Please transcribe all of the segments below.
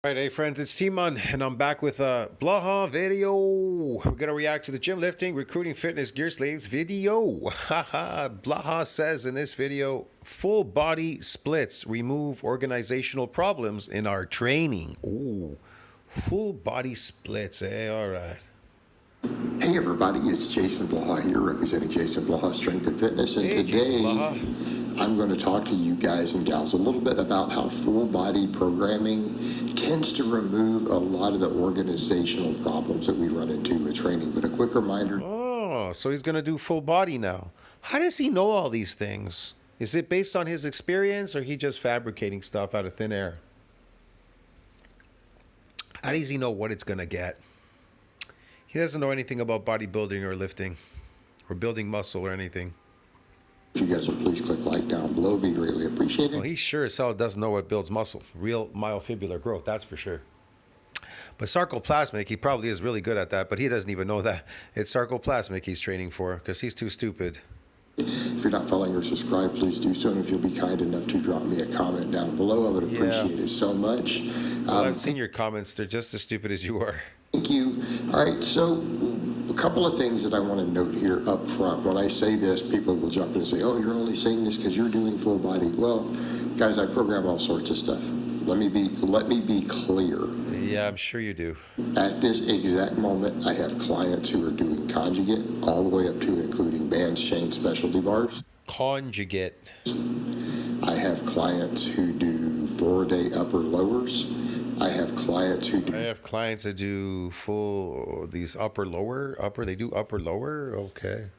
Alright, hey friends, it's Timon, and I'm back with a Blaha video. We're gonna react to the gym lifting, recruiting, fitness, gear slaves video. Haha, Blaha says in this video, full body splits remove organizational problems in our training. Ooh, full body splits, eh? Alright. Hey everybody, it's JasonBlaha here representing JasonBlaha Strength and Fitness, and Hey, today I'm going to talk to you guys and gals a little bit about how full body programming tends to remove a lot of the organizational problems that we run into with training. But a quick reminder. Oh, so he's gonna do full body now. How does he know all these things? Is it based on his experience, or he just fabricating stuff out of thin air? How does he know what it's gonna get? He doesn't know anything about bodybuilding or lifting or building muscle or anything. If you guys will please click like down below, be greatly appreciated. Well, he sure as hell doesn't know what builds muscle, real myofibular growth, that's for sure. But sarcoplasmic, he probably is really good at that, but he doesn't even know that. It's sarcoplasmic he's training for because he's too stupid. If you're not following or subscribed, please do so. And if you'll be kind enough to drop me a comment down below, I would appreciate it so much. Well, I've seen your comments. They're just as stupid as you are. Thank you. All right, so a couple of things that I want to note here up front. When I say this, people will jump in and say, oh, you're only saying this because you're doing full body. Well, guys, I program all sorts of stuff. Let me be clear. Yeah, I'm sure you do. At this exact moment, I have clients who are doing conjugate all the way up to including bands, chains, specialty bars. Conjugate. I have clients who do 4-day upper lowers. I have clients who do. I have clients that do full, these upper, they do upper, lower, okay.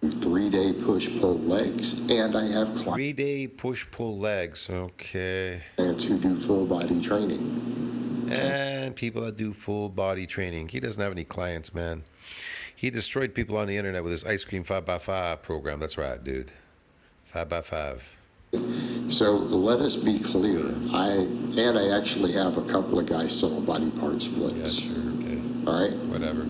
3-day push-pull legs, and I have 3-day push-pull legs, okay. Clients who do full body training. And people that do full body training. He doesn't have any clients, man. He destroyed people on the internet with his ice cream 5x5 program. That's right, dude. 5x5. So let us be clear. I actually have a couple of guys still on body part splits. Yeah, sure, okay. All right? Whatever.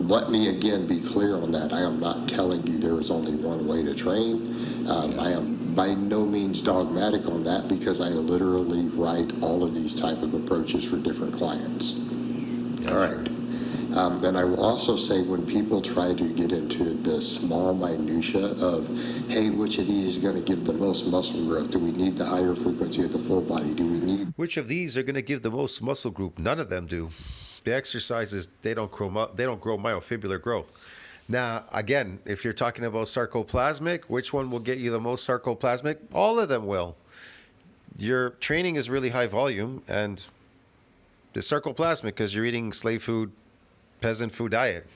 Let me again be clear on that. I am not telling you there is only one way to train. I am by no means dogmatic on that because I literally write all of these type of approaches for different clients. Yeah, all right. Sure. Then I will also say when people try to get into the small minutia of, hey, which of these is going to give the most muscle growth? Do we need the higher frequency of the full body? Do we need... Which of these are going to give the most muscle group? None of them do. The exercises, they don't grow myofibular growth. Now, again, if you're talking about sarcoplasmic, which one will get you the most sarcoplasmic? All of them will. Your training is really high volume, and it's sarcoplasmic because you're eating slave food, peasant food diet.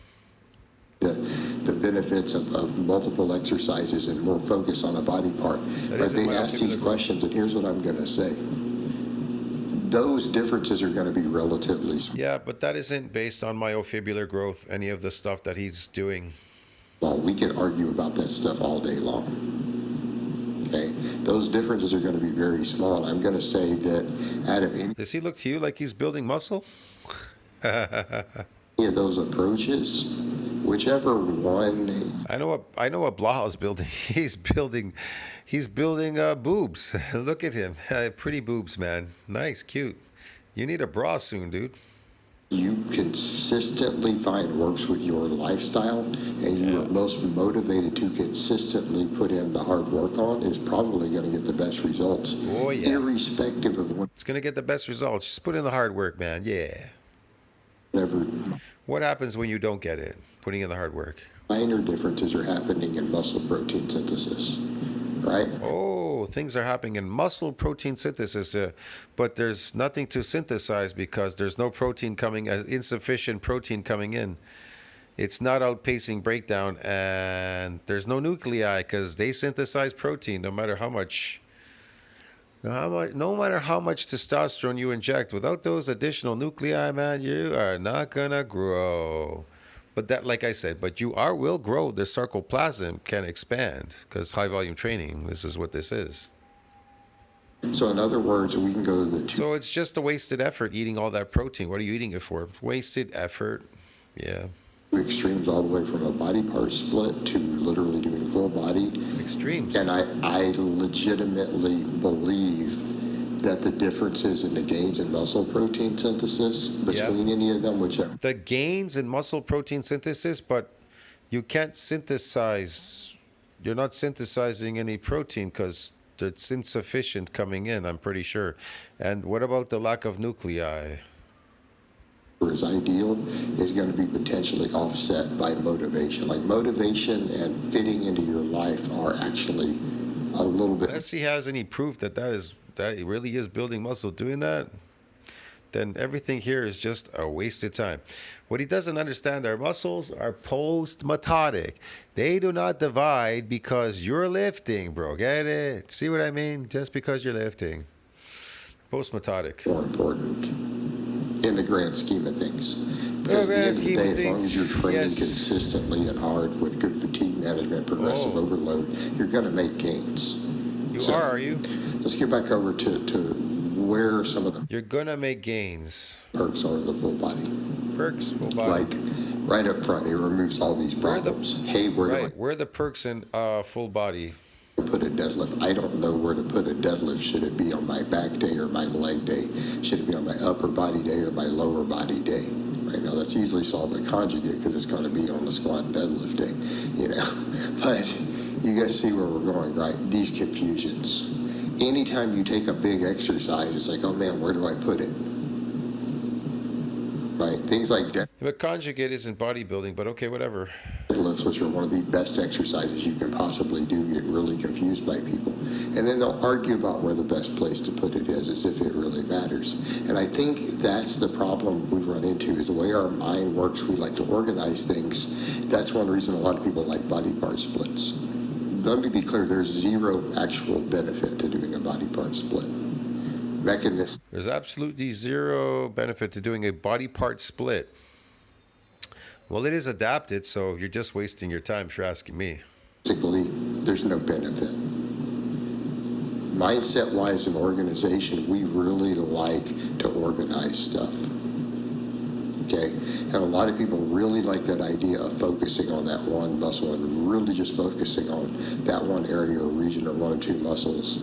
The benefits of multiple exercises and more focus on a body part. But they ask these questions, and here's what I'm going to say. Those differences are going to be relatively small. Yeah, but that isn't based on myofibular growth, any of the stuff that he's doing. Well, we can argue about that stuff all day long. Okay? Those differences are going to be very small. I'm going to say that out of any... Does he look to you like he's building muscle? Of those approaches, whichever one. I know what Blaha is building. He's building boobs. Look at him, pretty boobs, man. Nice, cute. You need a bra soon, dude. You consistently find works with your lifestyle, and you are most motivated to consistently put in the hard work on is probably going to get the best results. Oh yeah. Irrespective of what. It's going to get the best results. Just put in the hard work, man. Yeah. Whatever. What happens when you don't get it? Putting in the hard work. Minor differences are happening in muscle protein synthesis, right? Oh, things are happening in muscle protein synthesis, but there's nothing to synthesize because there's no protein coming, insufficient protein coming in. It's not outpacing breakdown, and there's no nuclei because they synthesize protein no matter how much. No matter how much testosterone you inject, without those additional nuclei, man, you are not gonna grow. But that, like I said, but you will grow. The sarcoplasm can expand because high volume training. This is what this is. So in other words, we can go to the. So it's just a wasted effort eating all that protein. What are you eating it for? Wasted effort. Yeah. Extremes all the way from a body part split to literally doing full body. Extremes. And I legitimately believe that the differences in the gains in muscle protein synthesis between any of them, whichever. The gains in muscle protein synthesis, but you can't synthesize. You're not synthesizing any protein because it's insufficient coming in, I'm pretty sure. And what about the lack of nuclei? Is ideal is going to be potentially offset by motivation. Like motivation and fitting into your life are actually a little bit. Unless he has any proof that he really is building muscle doing that, then everything here is just a wasted time. What he doesn't understand, our muscles are post-mitotic. They do not divide because you're lifting, bro. Get it? See what I mean? Just because you're lifting. Post-mitotic. More important in the grand scheme of things. Because at the end of the day, as long as you're training consistently and hard with good fatigue management, progressive overload, you're going to make gains. Are you? Let's get back over to where some of the You're going to make gains. perks are of the full body. Perks, full body. Like right up front, it removes all these problems. Where are the perks in full body? Put a deadlift. I don't know where to put a deadlift. Should it be on my back day or my leg day? Should it be on my upper body day or my lower body day? Right now, that's easily solved by conjugate because it's going to be on the squat and deadlift day, you know. But you guys see where we're going, right? These confusions. Anytime you take a big exercise, it's like, oh man, where do I put it? Right? Things like that. But conjugate isn't bodybuilding, but okay, whatever. Deadlifts, which are one of the best exercises you can possibly do, get really confused by people. And then they'll argue about where the best place to put it is, as if it really matters. And I think that's the problem we run into, is the way our mind works. We like to organize things. That's one reason a lot of people like body part splits. Let me be clear, there's zero actual benefit to doing a body part split. Mechanism. There's absolutely zero benefit to doing a body part split. Well, it is adapted, so you're just wasting your time if you're asking me. Basically, there's no benefit. Mindset-wise and organization, we really like to organize stuff. Okay? And a lot of people really like that idea of focusing on that one muscle and really just focusing on that one area or region or one or two muscles.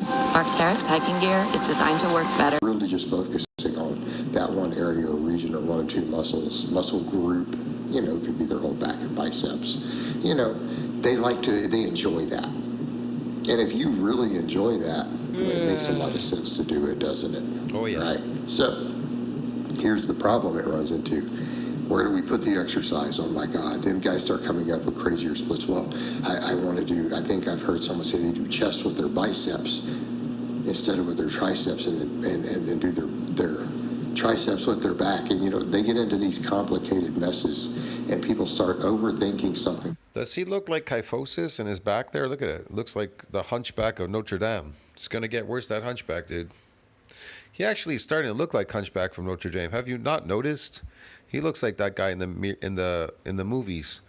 Arc'teryx hiking gear is designed to work better. Really just focusing on that one area or region or one or two muscle group, you know, could be their whole back and biceps. You know, they enjoy that. And if you really enjoy that, it makes a lot of sense to do it, doesn't it? Oh, yeah. Right? So, here's the problem it runs into. Where do we put the exercise? Oh my God. Then guys start coming up with crazier splits. Well, I think I've heard someone say they do chest with their biceps instead of with their triceps, and then do their triceps with their back. And, you know, they get into these complicated messes, and people start overthinking something. Does he look like kyphosis in his back there? Look at it. It looks like the hunchback of Notre Dame. It's going to get worse, that hunchback, dude. He actually is starting to look like Hunchback from Notre Dame. Have you not noticed? He looks like that guy in the movies.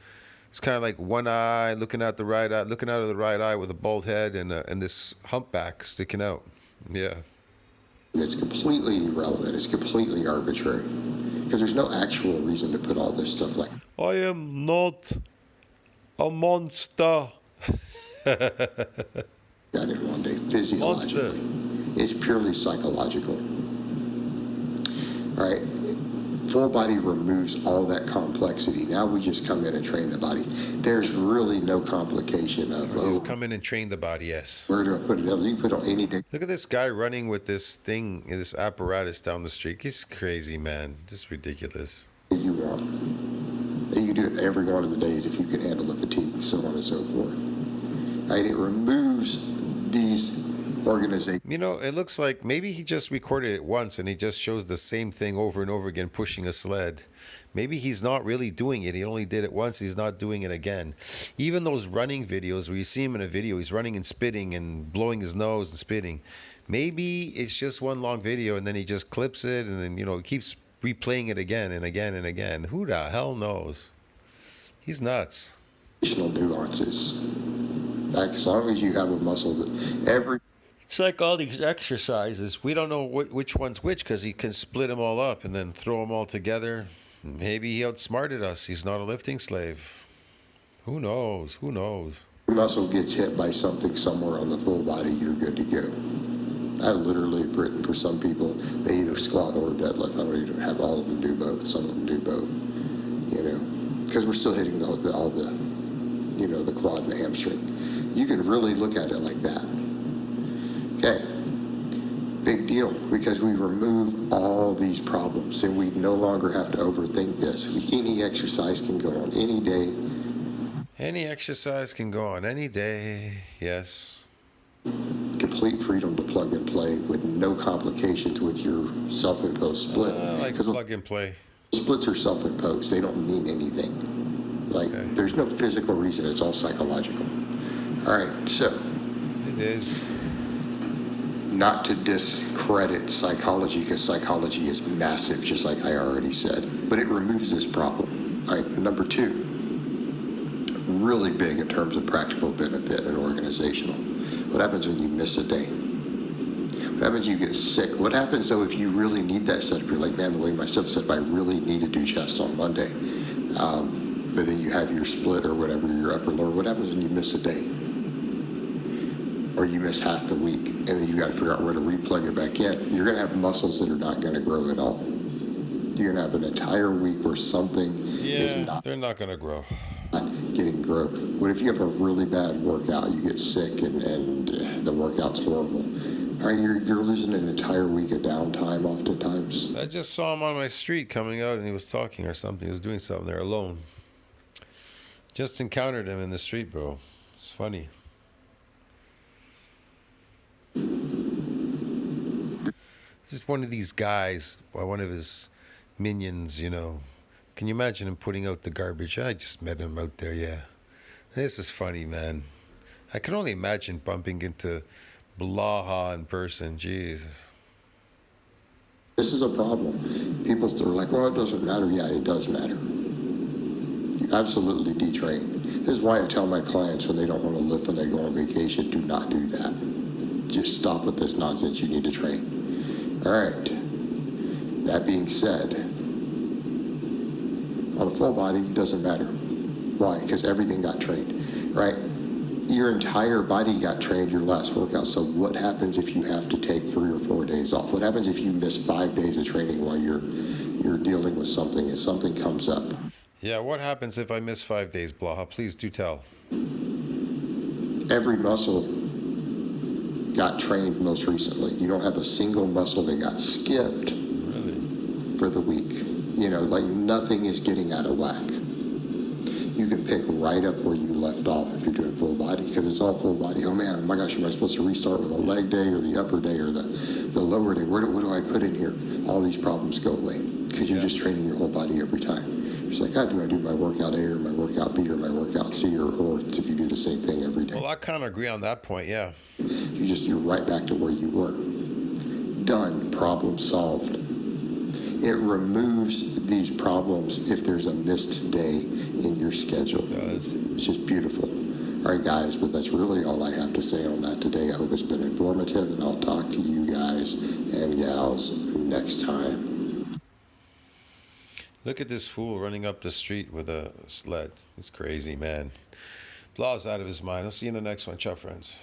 It's kind of like one eye looking out of the right eye with a bald head and this humpback sticking out. Yeah. It's completely irrelevant. It's completely arbitrary because there's no actual reason to put all this stuff like. I am not a monster. That in one day physiologically. It's purely psychological. All right. Full body removes all that complexity. Now we just come in and train the body. There's really no complication of come in and train the body, yes. Where do I put it? You can put it on any day. Look at this guy running with this thing, this apparatus down the street. He's crazy, man. Just ridiculous. You want. And you can do it every one of the days if you can handle the fatigue, so on and so forth. Right? It removes these organizations. You know, it looks like maybe he just recorded it once and he just shows the same thing over and over again, pushing a sled. Maybe he's not really doing it. He only did it once. He's not doing it again. Even those running videos where you see him in a video, he's running and spitting and blowing his nose and spitting. Maybe it's just one long video and then he just clips it and then, you know, keeps replaying it again and again and again. Who the hell knows? He's nuts. Additional nuances. Like, as long as you have a muscle that It's like all these exercises. We don't know which one's which because he can split them all up and then throw them all together. Maybe he outsmarted us. He's not a lifting slave. Who knows? Who knows? muscle gets hit by something somewhere on the full body, you're good to go. I literally have written for some people, they either squat or deadlift. I would either have all of them do both, some of them do both, you know, because we're still hitting all the, you know, the quad and the hamstring. You can really look at it like that. Okay, big deal, because we remove all these problems and we no longer have to overthink this. Any exercise can go on any day. Any exercise can go on any day. Yes. Complete freedom to plug and play with no complications with your self-imposed split. I like Because plug and play. splits are self-imposed. They don't mean anything. Like, Okay. there's no physical reason. It's all psychological. All right, so It is. not to discredit psychology, because psychology is massive, just like I already said, but it removes this problem. All right, number two, really big in terms of practical benefit and organizational. What happens when you miss a day? What happens when you get sick? What happens, though, if you really need that setup? You're like, man, the way my stuff said, I really need to do chest on Monday. But then you have your split or whatever, your upper lower. What happens when you miss a day? Or you miss half the week, and then you got to figure out where to replug it back in. You're going to have muscles that are not going to grow at all. You're going to have an entire week where something is Yeah, not they're not going to grow. getting growth. What if you have a really bad workout, you get sick, and the workout's horrible? All right, you're losing an entire week of downtime oftentimes. I just saw him on my street coming out and he was talking or something. He was doing something there alone. Just encountered him in the street, bro. It's funny. This is one of these guys, or one of his minions, you know. Can you imagine him putting out the garbage? I just met him out there, yeah. This is funny, man. I can only imagine bumping into Blaha in person. Jesus. This is a problem. People are like, well, it doesn't matter. Yeah, it does matter. You absolutely detrain. This is why I tell my clients when they don't want to lift when they go on vacation, do not do that. Just stop with this nonsense. You need to train. All right. That being said, on a full body, it doesn't matter. Why? Because everything got trained, right? Your entire body got trained your last workout. So what happens if you have to take 3 or 4 days off? What happens if you miss 5 days of training while you're dealing with something and something comes up? Yeah, what happens if I miss 5 days, Blaha? Please do tell. Every muscle got trained most recently. You don't have a single muscle that got skipped Really? for the week. You know, like nothing is getting out of whack. You can pick right up where you left off if you're doing full body, because it's all full body. Oh man, oh my gosh, am I supposed to restart with a leg day or the upper day or the lower day? What do I put in here? All these problems go away because you're just training your whole body every time. It's like, do I do my workout A or my workout B or my workout C, or it's if you do the same thing every day. Well, I kind of agree on that point, yeah. You're right back to where you were. Done. Problem solved. It removes these problems if there's a missed day in your schedule. It does. It's just beautiful. All right, guys, but that's really all I have to say on that today. I hope it's been informative, and I'll talk to you guys and gals next time. Look at this fool running up the street with a sled. It's crazy, man. Blaha's out of his mind. I'll see you in the next one. Ciao, friends.